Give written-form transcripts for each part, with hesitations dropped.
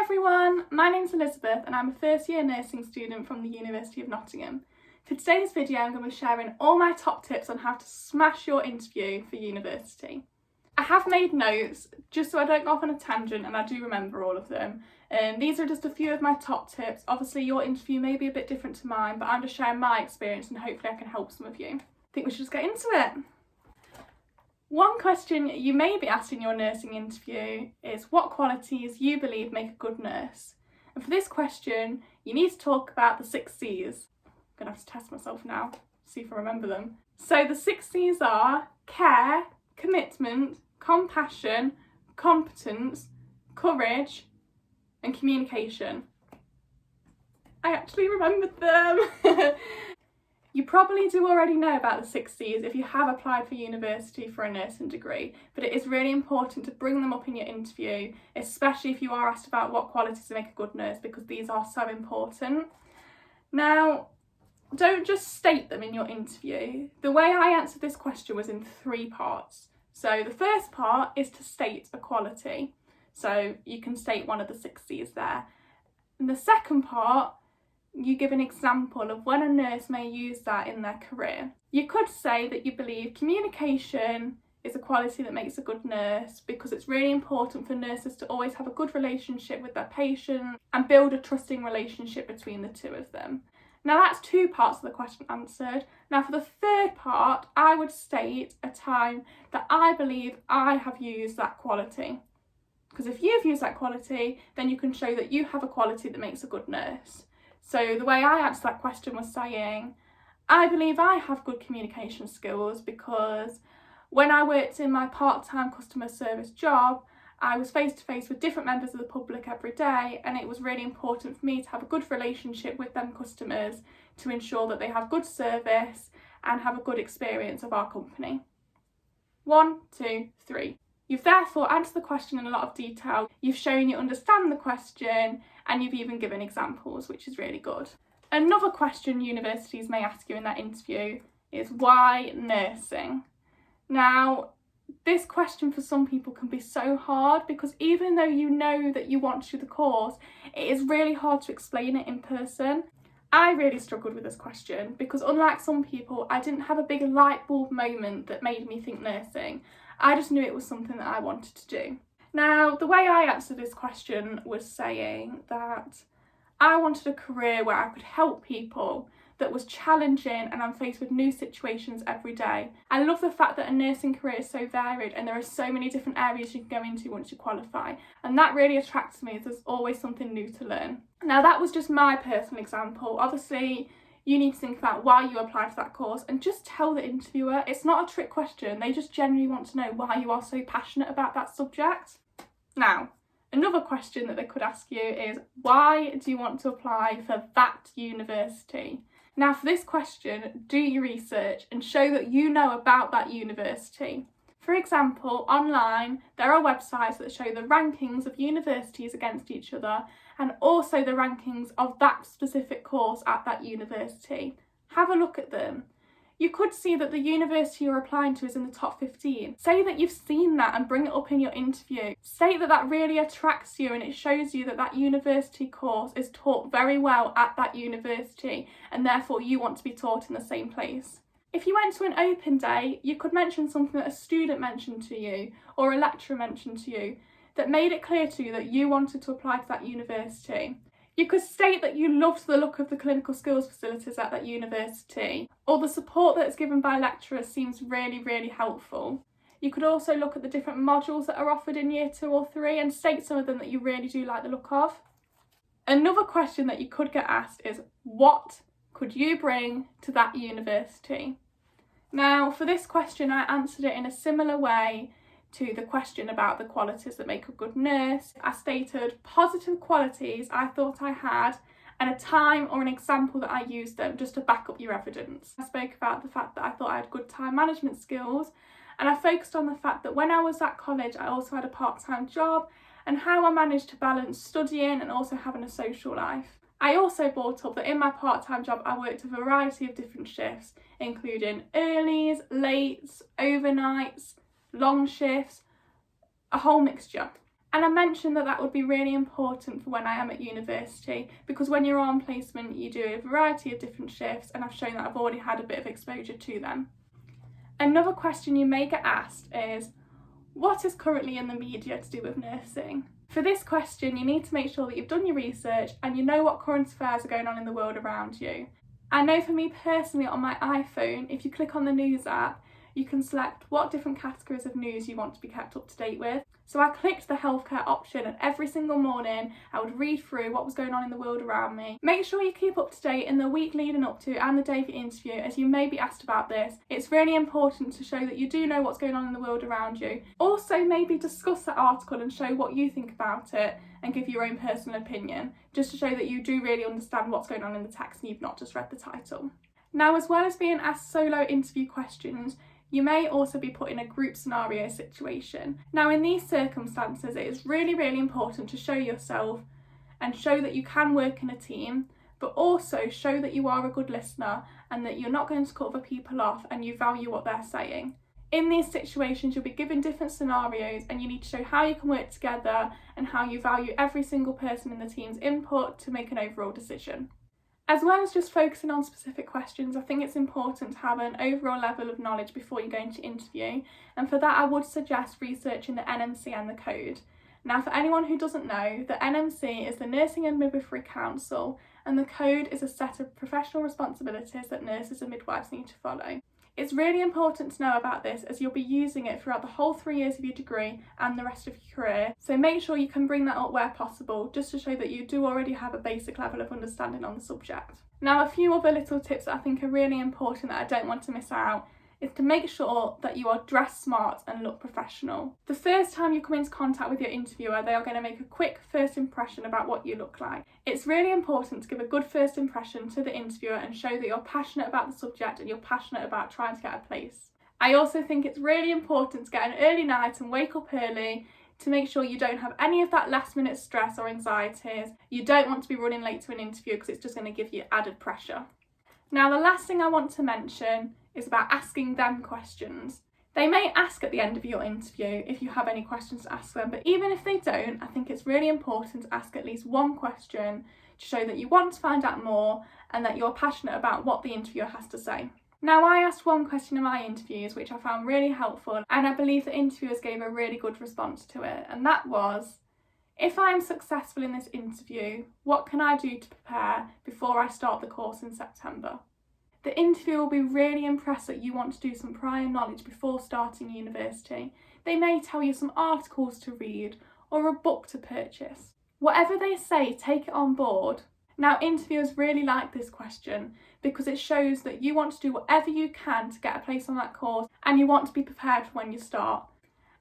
everyone, my name's Elizabeth and I'm a first year nursing student from the University of Nottingham. For today's video I'm going to be sharing all my top tips on how to smash your interview for university. I have made notes just so I don't go off on a tangent and I do remember all of them. These are just a few of my top tips. Obviously your interview may be a bit different to mine, but I'm just sharing my experience and hopefully I can help some of you. I think we should just get into it. One question you may be asked in your nursing interview is what qualities you believe make a good nurse. And for this question, you need to talk about the 6 C's. I'm going to have to test myself now, see if I remember them. So the 6 C's are care, commitment, compassion, competence, courage, and communication. I actually remembered them. You probably do already know about the 6 C's if you have applied for university for a nursing degree, but it is really important to bring them up in your interview, especially if you are asked about what qualities make a good nurse, because these are so important. Now, don't just state them in your interview. The way I answered this question was in 3 parts. So the first part is to state a quality. So you can state one of the 6 C's there. And the second part, you give an example of when a nurse may use that in their career. You could say that you believe communication is a quality that makes a good nurse because it's really important for nurses to always have a good relationship with their patient and build a trusting relationship between the two of them. Now that's 2 parts of the question answered. Now for the third part, I would state a time that I believe I have used that quality. Because if you've used that quality, then you can show that you have a quality that makes a good nurse. So the way I answered that question was saying, I believe I have good communication skills because when I worked in my part-time customer service job, I was face to face with different members of the public every day, and it was really important for me to have a good relationship with them customers to ensure that they have good service and have a good experience of our company. 1, 2, 3. You've therefore answered the question in a lot of detail, you've shown you understand the question, and you've even given examples, which is really good. Another question universities may ask you in that interview is why nursing? Now, this question for some people can be so hard because even though you know that you want to do the course, it is really hard to explain it in person. I really struggled with this question because unlike some people, I didn't have a big light bulb moment that made me think nursing. I just knew it was something that I wanted to do. Now, the way I answered this question was saying that I wanted a career where I could help people, that was challenging and I'm faced with new situations every day. I love the fact that a nursing career is so varied and there are so many different areas you can go into once you qualify, and that really attracts me as there's always something new to learn. Now that was just my personal example. Obviously you need to think about why you applied for that course and just tell the interviewer. It's not a trick question, they just genuinely want to know why you are so passionate about that subject. Now, another question that they could ask you is why do you want to apply for that university? Now for this question, do your research and show that you know about that university. For example, online there are websites that show the rankings of universities against each other and also the rankings of that specific course at that university. Have a look at them. You could see that the university you're applying to is in the top 15. Say that you've seen that and bring it up in your interview. State that that really attracts you and it shows you that that university course is taught very well at that university and therefore you want to be taught in the same place. If you went to an open day, you could mention something that a student mentioned to you or a lecturer mentioned to you that made it clear to you that you wanted to apply to that university. You could state that you loved the look of the clinical skills facilities at that university, or the support that's given by lecturers seems really, really helpful. You could also look at the different modules that are offered in year 2 or 3 and state some of them that you really do like the look of. Another question that you could get asked is what could you bring to that university? Now for this question I answered it in a similar way to the question about the qualities that make a good nurse. I stated positive qualities I thought I had and a time or an example that I used them just to back up your evidence. I spoke about the fact that I thought I had good time management skills, and I focused on the fact that when I was at college I also had a part-time job and how I managed to balance studying and also having a social life. I also brought up that in my part-time job I worked a variety of different shifts, including earlies, lates, overnights, long shifts, a whole mixture. And I mentioned that that would be really important for when I am at university, because when you're on placement you do a variety of different shifts, and I've shown that I've already had a bit of exposure to them. Another question you may get asked is, what is currently in the media to do with nursing? For this question, you need to make sure that you've done your research and you know what current affairs are going on in the world around you. I know for me personally, on my iPhone, if you click on the news app, you can select what different categories of news you want to be kept up to date with. So I clicked the healthcare option, and every single morning I would read through what was going on in the world around me. Make sure you keep up to date in the week leading up to and the day of your interview, as you may be asked about this. It's really important to show that you do know what's going on in the world around you. Also, maybe discuss that article and show what you think about it and give your own personal opinion, just to show that you do really understand what's going on in the text and you've not just read the title. Now, as well as being asked solo interview questions, you may also be put in a group scenario situation. Now, in these circumstances, it is really, really important to show yourself and show that you can work in a team, but also show that you are a good listener and that you're not going to cut other people off and you value what they're saying. In these situations, you'll be given different scenarios and you need to show how you can work together and how you value every single person in the team's input to make an overall decision. As well as just focusing on specific questions, I think it's important to have an overall level of knowledge before you go into interview, and for that I would suggest researching the NMC and the code. Now, for anyone who doesn't know, the NMC is the Nursing and Midwifery Council, and the code is a set of professional responsibilities that nurses and midwives need to follow. It's really important to know about this, as you'll be using it throughout the whole 3 years of your degree and the rest of your career, so make sure you can bring that up where possible, just to show that you do already have a basic level of understanding on the subject. Now, a few other little tips that I think are really important that I don't want to miss out is to make sure that you are dressed smart and look professional. The first time you come into contact with your interviewer, they are going to make a quick first impression about what you look like. It's really important to give a good first impression to the interviewer and show that you're passionate about the subject and you're passionate about trying to get a place. I also think it's really important to get an early night and wake up early to make sure you don't have any of that last minute stress or anxieties. You don't want to be running late to an interview because it's just going to give you added pressure. Now, the last thing I want to mention is about asking them questions. They may ask at the end of your interview if you have any questions to ask them, but even if they don't, I think it's really important to ask at least one question to show that you want to find out more and that you're passionate about what the interviewer has to say. Now, I asked one question in my interviews which I found really helpful, and I believe the interviewers gave a really good response to it, and that was, if I am successful in this interview, what can I do to prepare before I start the course in September? The interviewer will be really impressed that you want to do some prior knowledge before starting university. They may tell you some articles to read or a book to purchase. Whatever they say, take it on board. Now, interviewers really like this question because it shows that you want to do whatever you can to get a place on that course and you want to be prepared for when you start.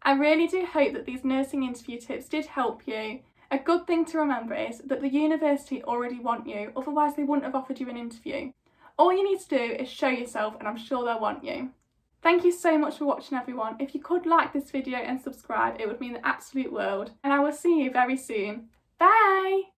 I really do hope that these nursing interview tips did help you. A good thing to remember is that the university already want you, otherwise they wouldn't have offered you an interview. All you need to do is show yourself and I'm sure they'll want you. Thank you so much for watching, everyone. If you could like this video and subscribe, it would mean the absolute world. And I will see you very soon. Bye!